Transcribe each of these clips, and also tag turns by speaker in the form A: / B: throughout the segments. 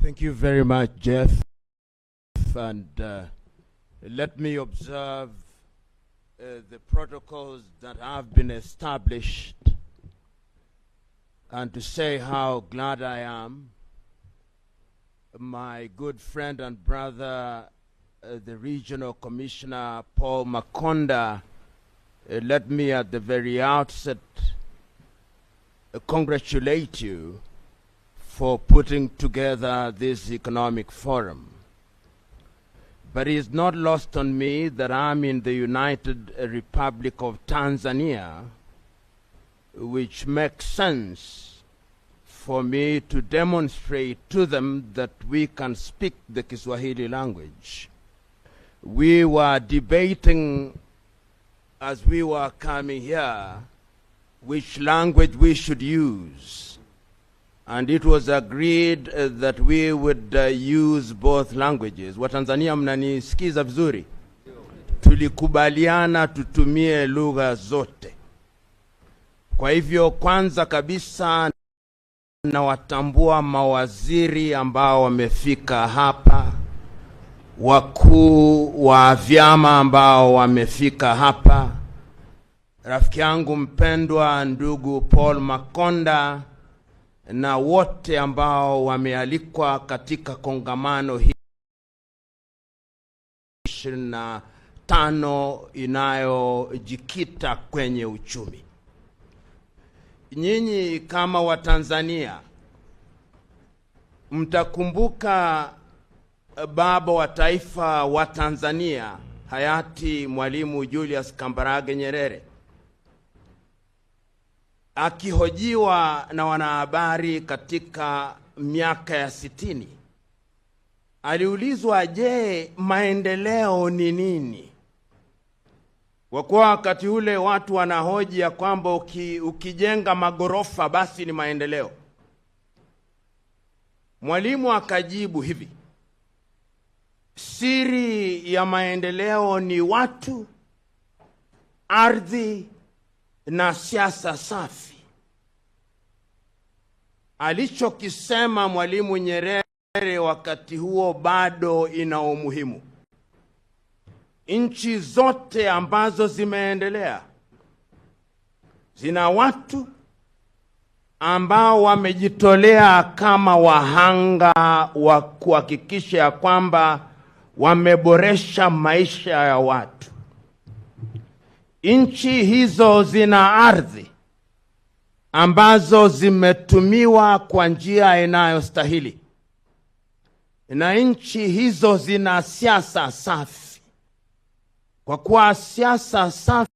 A: Thank you very much, Jeff. And let me observe the protocols that have been established and to say how glad I am. My good friend and brother, the Regional Commissioner Paul Makonda, let me at the very outset congratulate you for putting together this economic forum. But it's not lost on me that I'm in the United Republic of Tanzania, which makes sense for me to demonstrate to them that we can speak the Kiswahili language. We were debating as we were coming here which language we should use. And it was agreed that we would use both languages. Watanzania mnanisikiza vizuri? Tulikubaliana tutumie lugha zote. Kwa hivyo kwanza kabisa nawatambua mawaziri ambao wamefika hapa, wakuu wa vyama ambao wamefika hapa, rafiki yangu mpendwa ndugu Paul Makonda, na wote ambao wamealikwa katika kongamano hii 25 inayojikita kwenye uchumi. Nyinyi kama Watanzania mtakumbuka baba wa taifa wa Tanzania hayati Mwalimu Julius Kambarage Nyerere akihojiwa na wanahabari katika miaka ya 60. Aliulizwa, je, maendeleo ni nini? Kwa kuwa wakati ule watu wanahoji ya kwamba ukijenga magorofa basi ni maendeleo. Mwalimu akajibu hivi: siri ya maendeleo ni watu, ardhi na siasa safi. Alichokisema Mwalimu Nyerere wakati huo bado ina umuhimu. Nchi zote ambazo zimeendelea zina watu ambao wamejitolea kama wahanga wa kuhakikisha kwamba wameboresha maisha ya watu. Nchi hizo zina ardhi ambazo zimetumiwa kwa njia inayostahili, na nchi hizo zina siasa safi, kwa kuwa siasa safi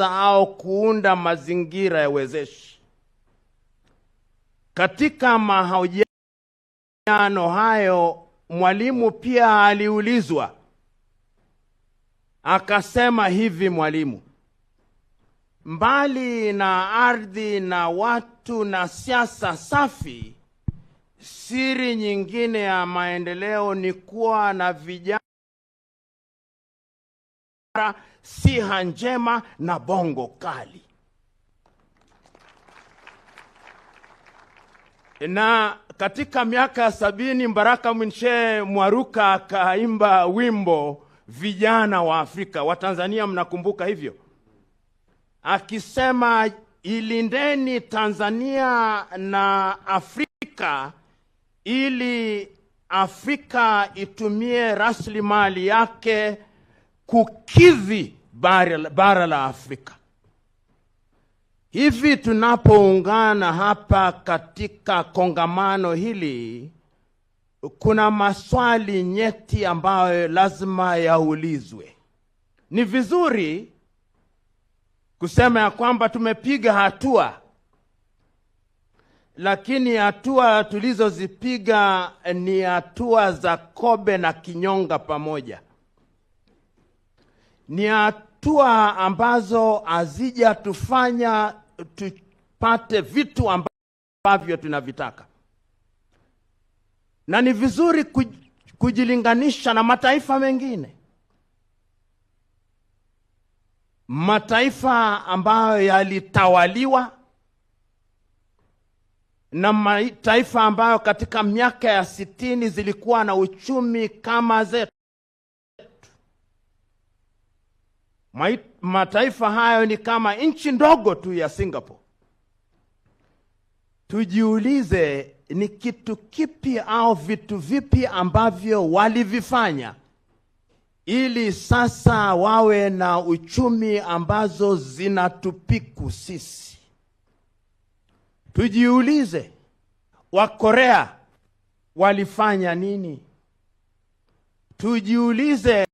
A: au kuunda mazingira ya wezeshi. Katika mahojiano hayo Mwalimu pia aliulizwa, akasema hivi Mwalimu: mbali na ardhi na watu na siasa safi, siri nyingine ya maendeleo ni kuwa na vijana, siha njema na bongo kali. Na katika miaka ya 70 Mbaraka Mwinshe Mwaruka akaimba wimbo vijana wa Afrika. Watanzania mnakumbuka hivyo? Akisema, ilindeni Tanzania na Afrika ili Afrika itumie rasilimali yake kukidhi bara la Afrika. Hivi tunapoungana hapa katika kongamano hili, kuna maswali nyeti ambayo lazima yaulizwe. Ni vizuri kusema ya kwamba tumepiga hatua, lakini hatua tulizozipiga ni hatua za kobe na kinyonga pamoja. Ni hatua ambazo hazijatufanya tupate vitu ambavyo tunavitaka. Na ni vizuri kujilinganisha na mataifa mengine. Mataifa ambayo yalitawaliwa na mataifa ambayo katika miaka ya 60 zilikuwa na uchumi kama zetu. Mataifa hayo ni kama nchi ndogo tu ya Singapore. Tujiulize, ni kitu kipi au vitu vipi ambavyo walivifanya ili sasa wawe na uchumi ambazo zinatupiku sisi? Tujiulize, wa Korea walifanya nini? Tujiulize,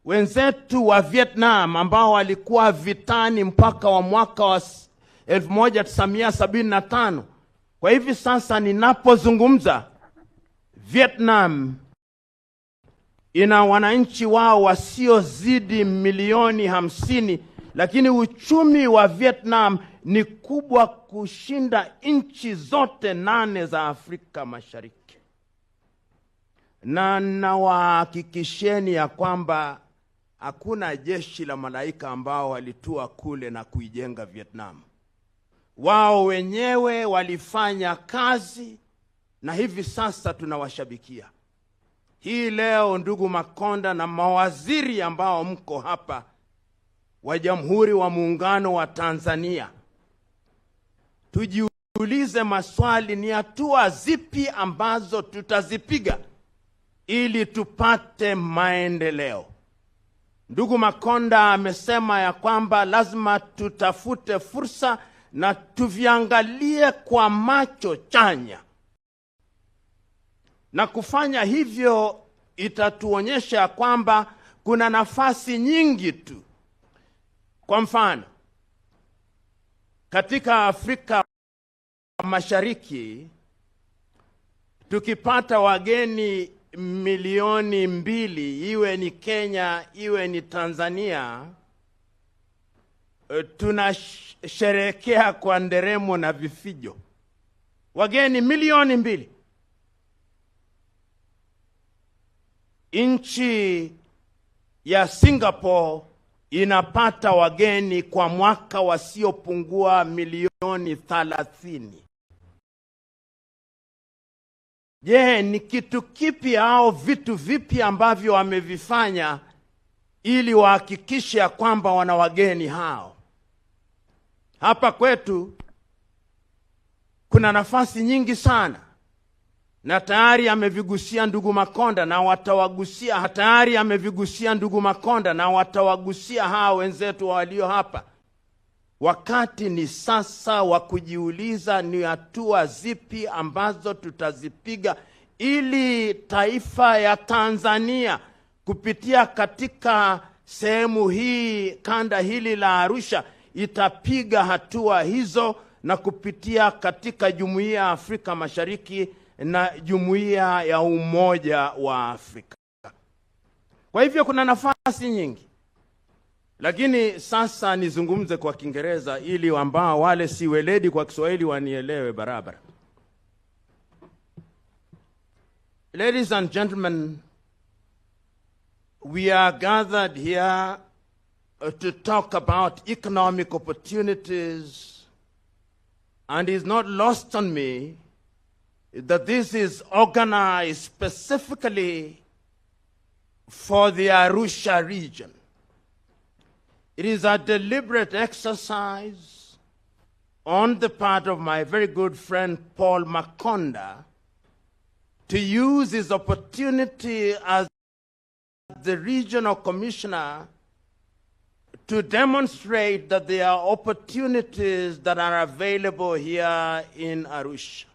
A: wenzetu wa Vietnam ambao walikuwa vitani mpaka wa mwaka wa 1975. Kwa hivi sasa ninapozungumza, Vietnam ina wananchi wao wasiozidi milioni 50, lakini uchumi wa Vietnam ni kubwa kushinda nchi zote 8 za Afrika Mashariki. Na nawahakikisheni ya kwamba hakuna jeshi la malaika ambao walitua kule na kuijenga Vietnam. Wao wenyewe walifanya kazi, na hivi sasa tunawashabikia. Hii leo, ndugu Makonda na mawaziri ambao mko hapa wa Jamhuri wa Muungano wa Tanzania, tujiulize maswali, ni hatua zipi ambazo tutazipiga ili tupate maendeleo. Ndugu Makonda amesema ya kwamba lazima tutafute fursa na tuviangalie kwa macho chanya, na kufanya hivyo itatuonyesha kwamba kuna nafasi nyingi tu. Kwa mfano, katika Afrika Mashariki tukipata wageni milioni 2, iwe ni Kenya, iwe ni Tanzania, tunasherehekea kwa nderemo na vifijo. Wageni milioni 2. Nchi ya Singapore inapata wageni kwa mwaka wasiopungua milioni 30. Je, ni kitu kipi au vitu vipi ambavyo wamevifanya ili wahakikishe kwamba wana wageni hao? Hapa kwetu kuna nafasi nyingi sana, na tayari amevigusia ndugu Makonda na watawagusia. Tayari amevigusia ndugu Makonda na watawagusia hao wenzetu walio hapa. Wakati ni sasa wa kujiuliza ni hatua zipi ambazo tutazipiga ili taifa ya Tanzania kupitia katika sehemu hii, kanda hili la Arusha, itapiga hatua hizo na kupitia katika Jumuiya ya Afrika Mashariki na Jumuiya ya Umoja wa Afrika. Kwa hivyo kuna nafasi nyingi. Lakini sasa nizungumze kwa Kiingereza ili ambao wale si weledi kwa Kiswahili wanielewe barabara. Ladies and gentlemen, we are gathered here to talk about economic opportunities, and it's not lost on me that this is organized specifically for the Arusha region. It is a deliberate exercise on the part of my very good friend Paul Makonda to use his opportunity as the regional commissioner to demonstrate that there are opportunities that are available here in Arusha.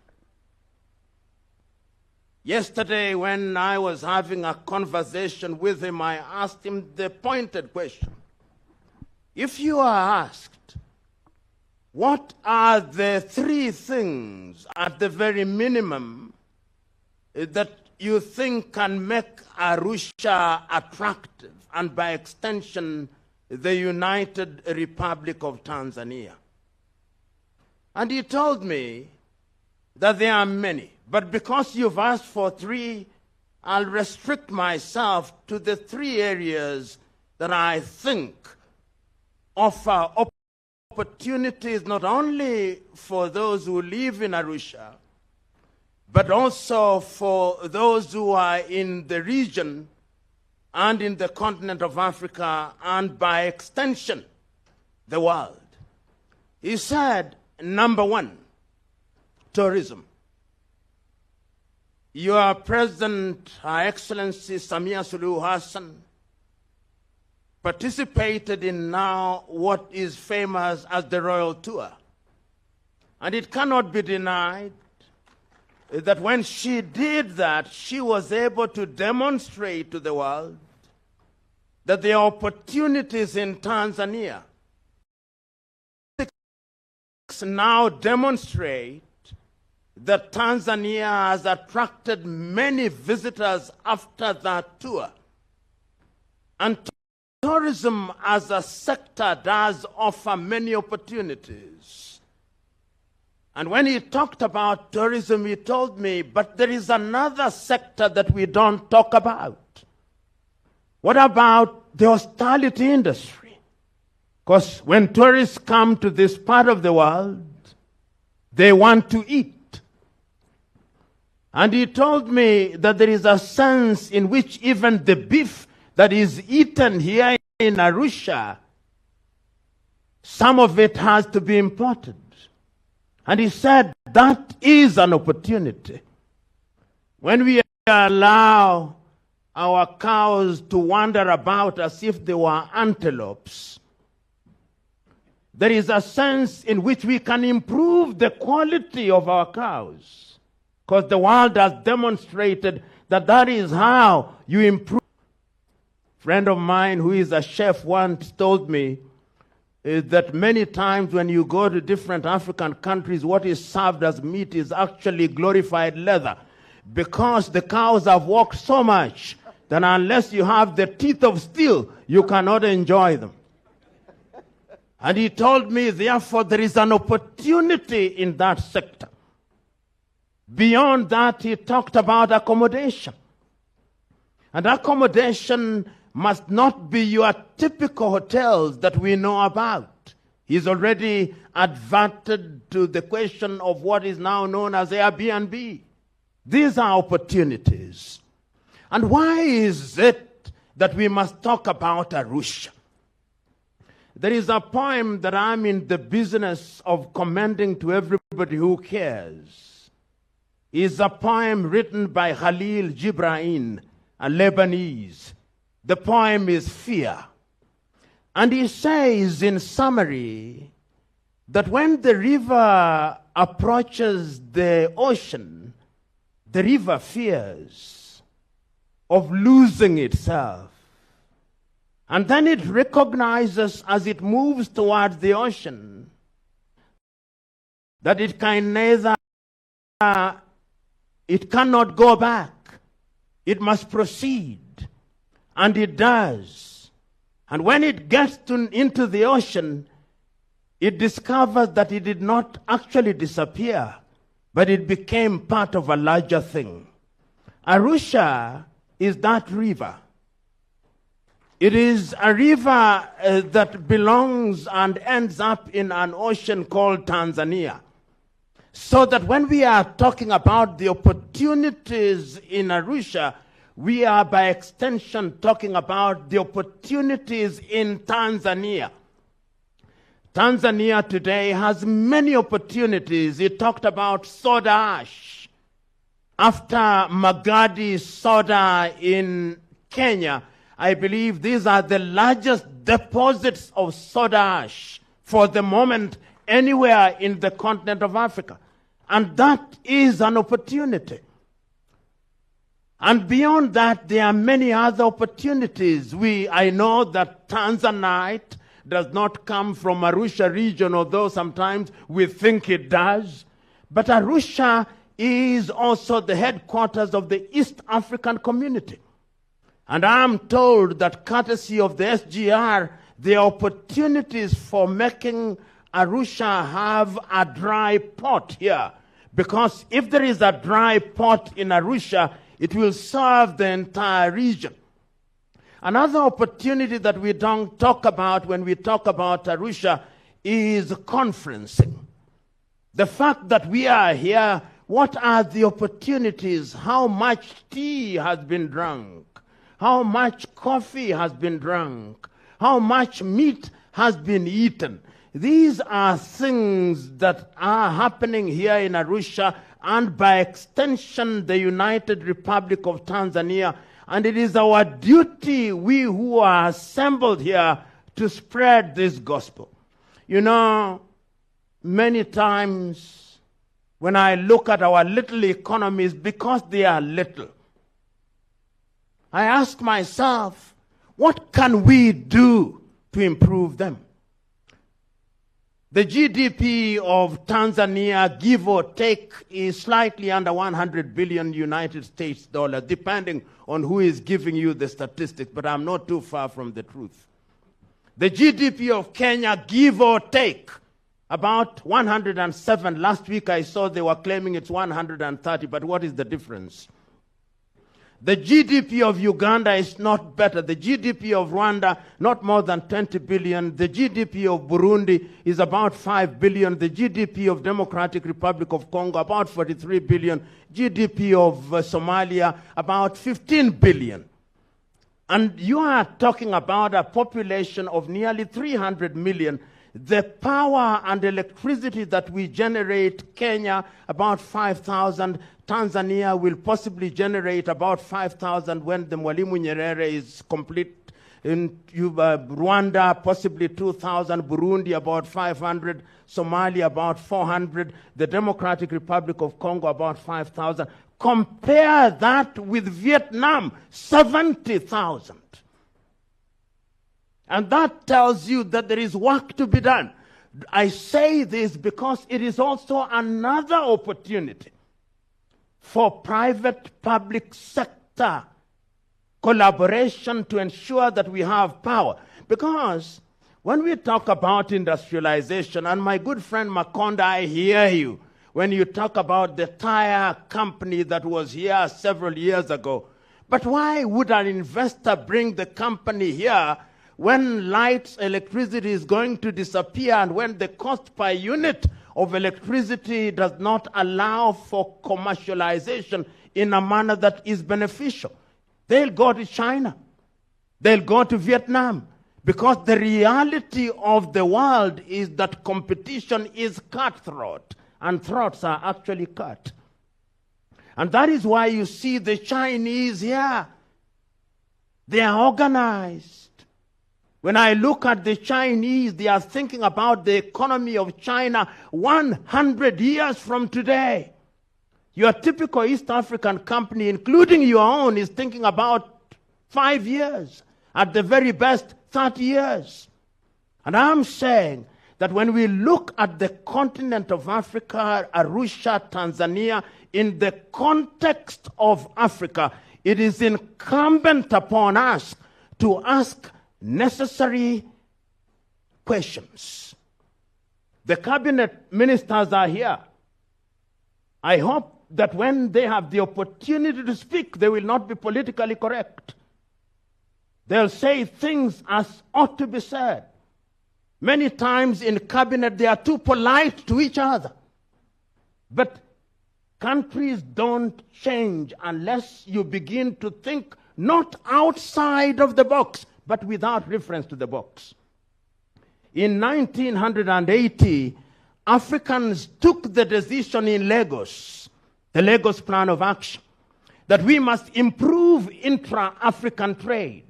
A: Yesterday, when I was having a conversation with him, I asked him the pointed question. If you are asked, what are the 3 things at the very minimum that you think can make Arusha attractive, and by extension, the United Republic of Tanzania? And he told me that there are many, but because you've asked for 3, I'll restrict myself to the 3 areas that I think offer opportunities not only for those who live in Arusha, but also for those who are in the region and in the continent of Africa, and by extension, the world. He said, number one, tourism. Your President, Her Excellency Samia Suluhu Hassan, participated in now what is famous as the Royal Tour. And it cannot be denied that when she did that, she was able to demonstrate to the world that there are opportunities in Tanzania. Now demonstrate that Tanzania has attracted many visitors after that tour. And tourism as a sector does offer many opportunities. And when he talked about tourism, he told me, but there is another sector that we don't talk about. What about the hospitality industry? Because when tourists come to this part of the world, they want to eat. And he told me that there is a sense in which even the beef that is eaten here in Arusha, some of it has to be imported. And he said that is an opportunity. When we allow our cows to wander about as if they were antelopes, there is a sense in which we can improve the quality of our cows, because the world has demonstrated that that is how you improve. A friend of mine who is a chef once told me that many times when you go to different African countries, what is served as meat is actually glorified leather, because the cows have walked so much that unless you have the teeth of steel, you cannot enjoy them. And he told me, therefore, there is an opportunity in that sector. Beyond that, he talked about accommodation. And accommodation must not be your typical hotels that we know about. He's already adverted to the question of what is now known as Airbnb. These are opportunities. And why is it that we must talk about Arusha? There is a poem that I'm in the business of commending to everybody who cares. It's a poem written by Khalil Gibran, a Lebanese. The poem is Fear. And he says in summary that when the river approaches the ocean, the river fears of losing itself. And then it recognizes as it moves towards the ocean that it cannot go back. It must proceed. And it does. And when it gets into the ocean, it discovers that it did not actually disappear, but it became part of a larger thing. Arusha is that river. It is a river that belongs and ends up in an ocean called Tanzania. So that when we are talking about the opportunities in Arusha, we are by extension talking about the opportunities in Tanzania. Tanzania today has many opportunities. He talked about soda ash. After Magadi soda in Kenya, I believe these are the largest deposits of soda ash for the moment anywhere in the continent of Africa. And that is an opportunity. And beyond that, there are many other opportunities. I know that Tanzanite does not come from Arusha region, although sometimes we think it does. But Arusha is also the headquarters of the East African community. And I'm told that courtesy of the SGR, there are opportunities for making Arusha have a dry port here. Because if there is a dry port in Arusha, it will serve the entire region. Another opportunity that we don't talk about when we talk about Arusha is conferencing. The fact that we are here, what are the opportunities? How much tea has been drunk? How much coffee has been drunk? How much meat has been eaten? These are things that are happening here in Arusha and by extension the United Republic of Tanzania. And it is our duty, we who are assembled here, to spread this gospel. You know, many times when I look at our little economies, because they are little, I ask myself, what can we do to improve them? The GDP of Tanzania, give or take, is slightly under 100 billion United States dollars, depending on who is giving you the statistics, but I'm not too far from the truth. The GDP of Kenya, give or take, about 107. Last week I saw they were claiming it's 130, but what is the difference? The GDP of Uganda is not better. The GDP of Rwanda, not more than 20 billion. The GDP of Burundi is about 5 billion. The GDP of Democratic Republic of Congo, about 43 billion. GDP of Somalia, about 15 billion. And you are talking about a population of nearly 300 million. The power and electricity that we generate, Kenya, about 5,000. Tanzania will possibly generate about 5,000 when the Mwalimu Nyerere is complete. In Rwanda, possibly 2,000. Burundi, about 500. Somalia, about 400. The Democratic Republic of Congo, about 5,000. Compare that with Vietnam, 70,000. And that tells you that there is work to be done. I say this because it is also another opportunity for private-public sector collaboration to ensure that we have power. Because when we talk about industrialization, and my good friend Makonda, I hear you, when you talk about the tire company that was here several years ago. But why would an investor bring the company here when lights, electricity is going to disappear, and when the cost per unit of electricity does not allow for commercialization in a manner that is beneficial? They'll go to China. They'll go to Vietnam. Because the reality of the world is that competition is cutthroat, and throats are actually cut. And that is why you see the Chinese here. They are organized. When I look at the Chinese, they are thinking about the economy of China 100 years from today. Your typical East African company, including your own, is thinking about 5 years. At the very best, 30 years. And I'm saying that when we look at the continent of Africa, Arusha, Tanzania, in the context of Africa, it is incumbent upon us to ask necessary questions. The cabinet ministers are here. I hope that when they have the opportunity to speak, they will not be politically correct. They'll say things as ought to be said. Many times in cabinet, they are too polite to each other. But countries don't change unless you begin to think not outside of the box, but without reference to the box. In 1980, Africans took the decision in Lagos, the Lagos Plan of Action, that we must improve intra-African trade.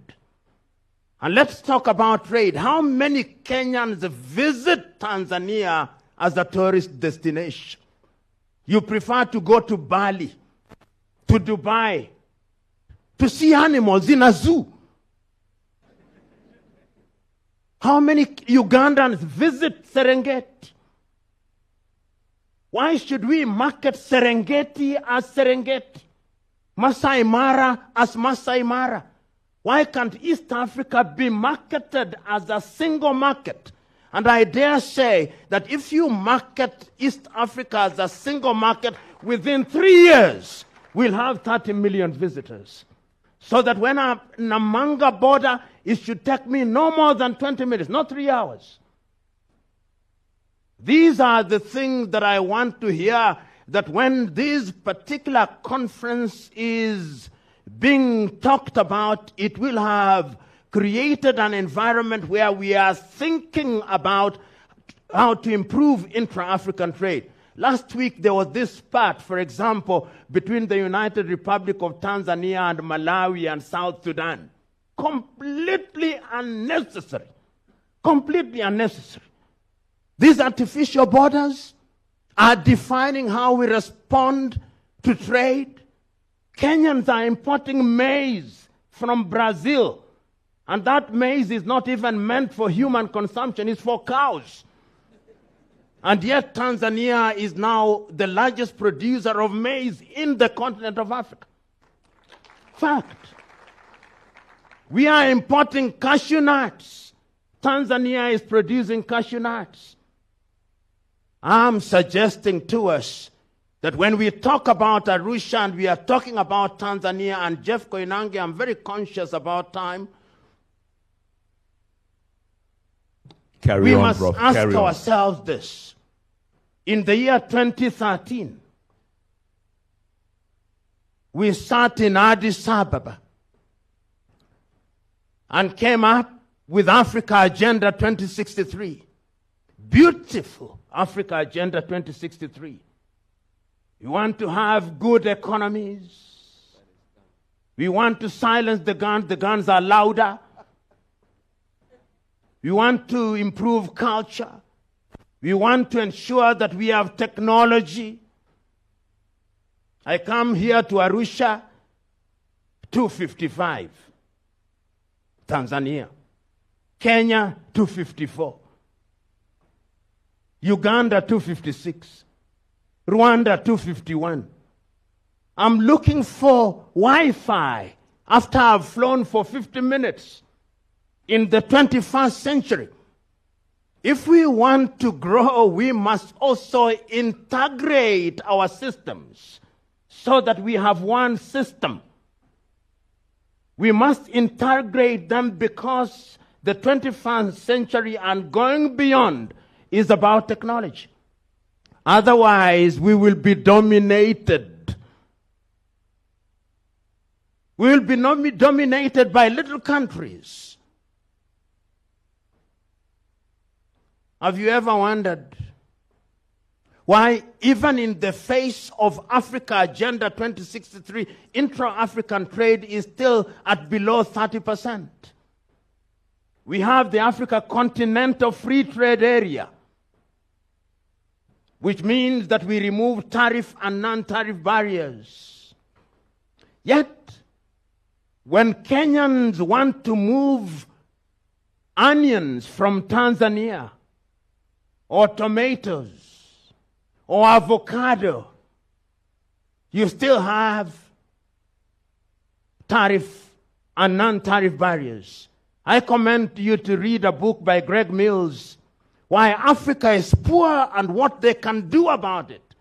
A: And let's talk about trade. How many Kenyans visit Tanzania as a tourist destination? You prefer to go to Bali, to Dubai, to see animals in a zoo. How many Ugandans visit Serengeti? Why should we market Serengeti as Serengeti? Masai Mara as Masai Mara? Why can't East Africa be marketed as a single market? And I dare say that if you market East Africa as a single market, within 3 years, we'll have 30 million visitors. So that when I'm in a Manga border, it should take me no more than 20 minutes, not 3 hours. These are the things that I want to hear, that when this particular conference is being talked about, it will have created an environment where we are thinking about how to improve intra-African trade. Last week there was this spat, for example, between the United Republic of Tanzania and Malawi and South Sudan. Completely unnecessary. Completely unnecessary. These artificial borders are defining how we respond to trade. Kenyans are importing maize from Brazil, and that maize is not even meant for human consumption, it's for cows. And yet Tanzania is now the largest producer of maize in the continent of Africa. Fact. We are importing cashew nuts. Tanzania is producing cashew nuts. I'm suggesting to us that when we talk about Arusha and we are talking about Tanzania, and Jeff Koinange, I'm very conscious about time. We must ask ourselves this. In the year 2013, we sat in Addis Ababa and came up with Africa Agenda 2063. Beautiful Africa Agenda 2063. We want to have good economies. We want to silence the guns. The guns are louder. We want to improve culture. We want to ensure that we have technology. I come here to Arusha, 255. Tanzania. Kenya, 254. Uganda, 256. Rwanda, 251. I'm looking for Wi-Fi after I've flown for 50 minutes in the 21st century. If we want to grow, we must also integrate our systems so that we have one system. We must integrate them because the 21st century and going beyond is about technology. Otherwise, we will be dominated. We will be dominated by little countries. Have you ever wondered why, even in the face of Africa Agenda 2063, intra-African trade is still at below 30%? We have the Africa Continental Free Trade Area, which means that we remove tariff and non-tariff barriers. Yet, when Kenyans want to move onions from Tanzania, or tomatoes, or avocado, you still have tariff and non-tariff barriers. I commend you to read a book by Greg Mills, Why Africa is Poor and What They Can Do About It.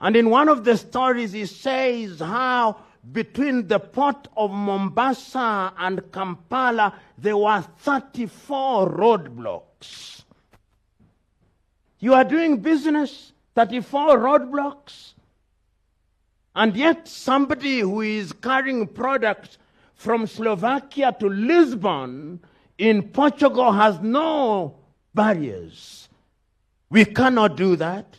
A: And in one of the stories, he says how between the port of Mombasa and Kampala, there were 34 roadblocks. You are doing business, 34 roadblocks. And yet somebody who is carrying products from Slovakia to Lisbon in Portugal has no barriers. We cannot do that.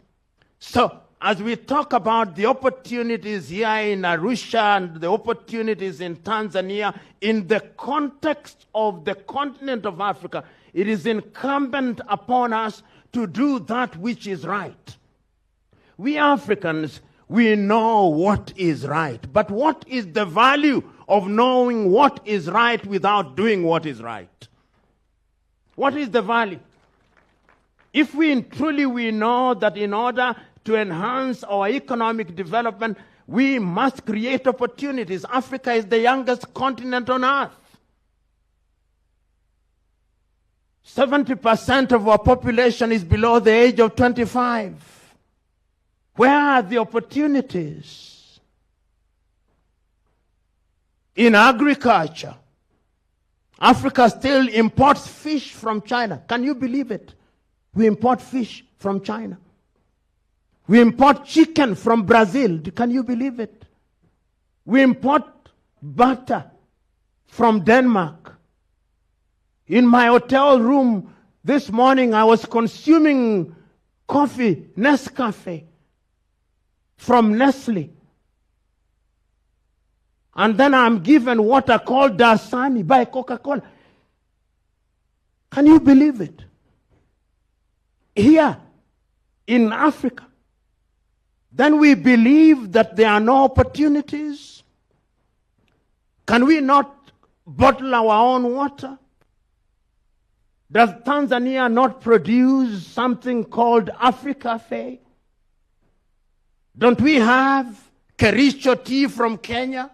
A: So as we talk about the opportunities here in Arusha and the opportunities in Tanzania, in the context of the continent of Africa, it is incumbent upon us to do that which is right. We Africans, we know what is right. But what is the value of knowing what is right without doing what is right? What is the value? If we truly know that in order to enhance our economic development, we must create opportunities. Africa is the youngest continent on earth. 70% of our population is below the age of 25. Where are the opportunities? In agriculture, Africa still imports fish from China. Can you believe it? We import fish from China. We import chicken from Brazil. Can you believe it? We import butter from Denmark. In my hotel room this morning, I was consuming coffee, Nescafe, from Nestle. And then I'm given water called Dasani by Coca-Cola. Can you believe it? Here in Africa. Then we believe that there are no opportunities. Can we not bottle our own water? Does Tanzania not produce something called Africa Cafe? Don't we have Kericho tea from Kenya?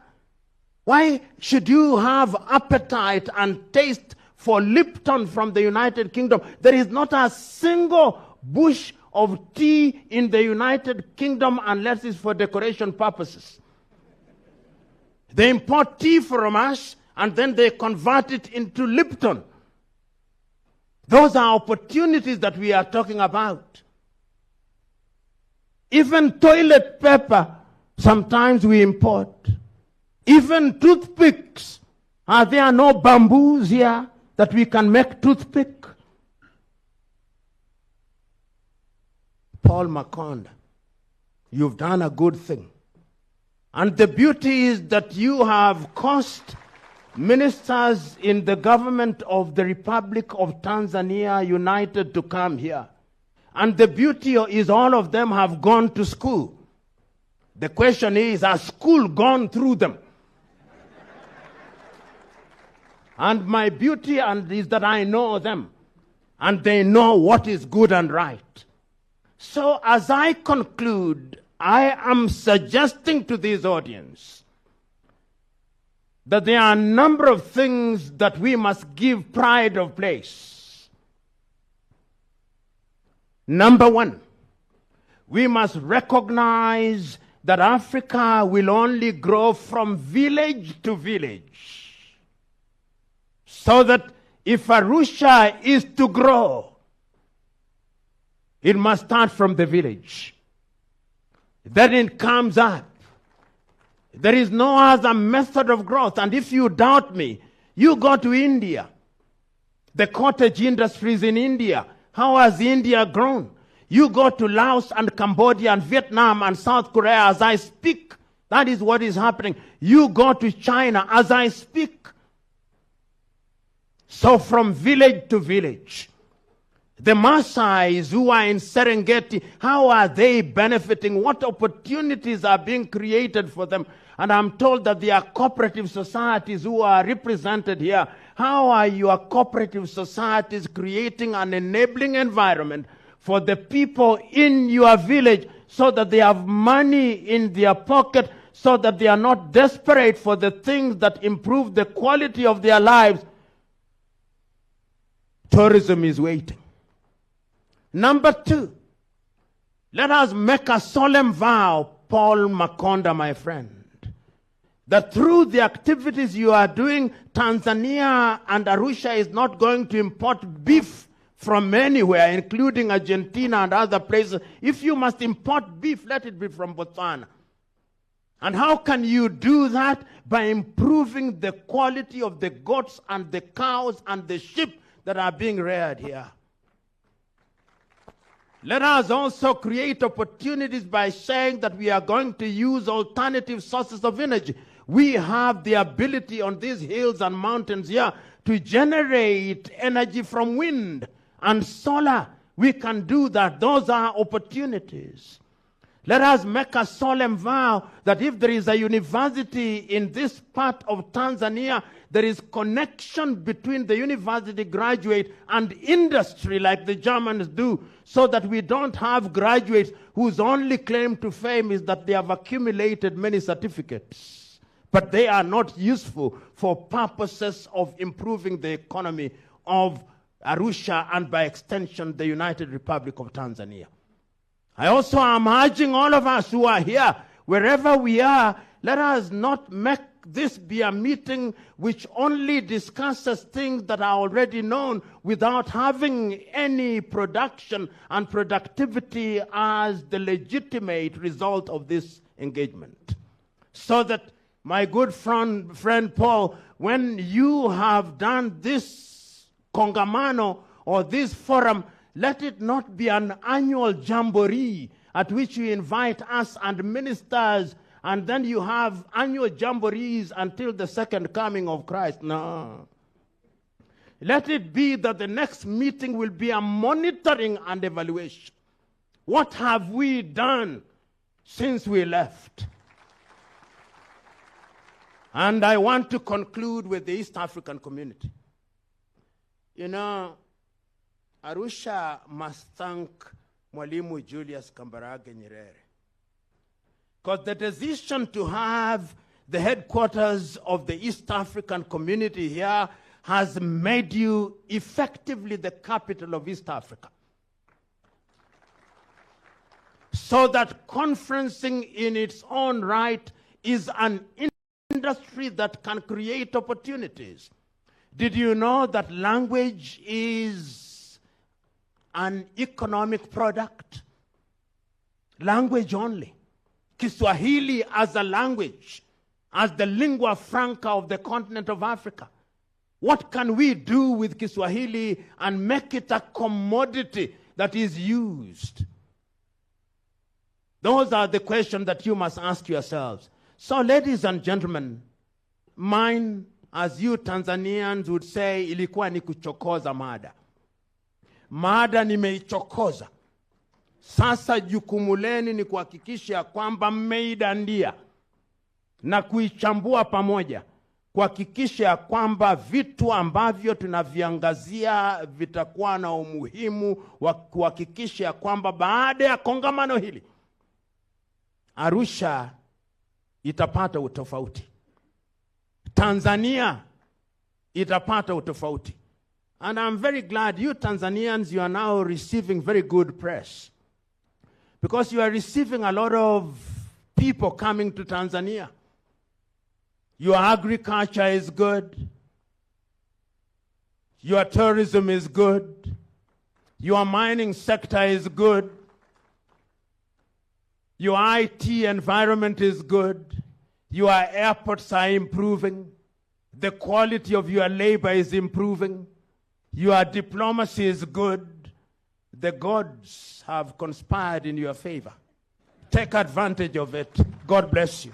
A: Why should you have appetite and taste for Lipton from the United Kingdom? There is not a single bush of tea in the United Kingdom unless it's for decoration purposes. They import tea from us and then they convert it into Lipton. Those are opportunities that we are talking about. Even toilet paper, sometimes we import. Even toothpicks. Are there no bamboos here that we can make toothpick? Paul Makonda, you've done a good thing. And the beauty is that you have caused ministers in the government of the Republic of Tanzania United to come here. And the beauty is all of them have gone to school. The question is, has school gone through them? And my beauty is that I know them. And they know what is good and right. So as I conclude, I am suggesting to this audience that there are a number of things that we must give pride of place. Number one, we must recognize that Africa will only grow from village to village. So that if Arusha is to grow, it must start from the village. Then it comes up. There is no other method of growth. And if you doubt me, you go to India. The cottage industries in India. How has India grown? You go to Laos and Cambodia and Vietnam and South Korea as I speak. That is what is happening. You go to China as I speak. So from village to village. The Maasais who are in Serengeti, how are they benefiting? What opportunities are being created for them? And I'm told that there are cooperative societies who are represented here. How are your cooperative societies creating an enabling environment for the people in your village so that they have money in their pocket, so that they are not desperate for the things that improve the quality of their lives? Tourism is waiting. Number two, let us make a solemn vow, Paul Makonda, my friend, that through the activities you are doing, Tanzania and Arusha is not going to import beef from anywhere, including Argentina and other places. If you must import beef, let it be from Botswana. And how can you do that? By improving the quality of the goats and the cows and the sheep that are being reared here. Let us also create opportunities by saying that we are going to use alternative sources of energy. We have the ability on these hills and mountains here to generate energy from wind and solar. We can do that. Those are opportunities. Let us make a solemn vow that if there is a university in this part of Tanzania, there is connection between the university graduate and industry like the Germans do, so that we don't have graduates whose only claim to fame is that they have accumulated many certificates, but they are not useful for purposes of improving the economy of Arusha and by extension the United Republic of Tanzania. I also am urging all of us who are here, wherever we are, let us not make this be a meeting which only discusses things that are already known without having any production and productivity as the legitimate result of this engagement. So that, my good friend Paul, when you have done this kongamano or this forum, let it not be an annual jamboree at which you invite us and ministers, and then you have annual jamborees until the second coming of Christ. No. Let it be that the next meeting will be a monitoring and evaluation. What have we done since we left? And I want to conclude with the East African community. You know, Arusha must thank Mwalimu Julius Kambarage Nyerere, because the decision to have the headquarters of the East African community here has made you effectively the capital of East Africa. So that conferencing in its own right is an industry that can create opportunities. Did you know that language is an economic product? Language only. Kiswahili as a language, as the lingua franca of the continent of Africa. What can we do with Kiswahili and make it a commodity that is used? Those are the questions that you must ask yourselves. So, ladies and gentlemen, mine, as you Tanzanians would say, ilikuwa ni kuchokoza mada. Mada nimeichokoza. Sasa jukumu lenu ni kuhakikisha kwamba mmeidandia na kuichambua pamoja, kuhakikisha kwamba vitu ambavyo tunaviangazia vitakuwa na umuhimu wa kuhakikisha kwamba baada ya kongamano hili Arusha itapata utofauti, Tanzania itapata utofauti. And I'm very glad you Tanzanians, you are now receiving very good press, because you are receiving a lot of people coming to Tanzania. Your agriculture is good. Your tourism is good. Your mining sector is good. Your IT environment is good. Your airports are improving. The quality of your labor is improving. Your diplomacy is good. The gods have conspired in your favor. Take advantage of it. God bless you.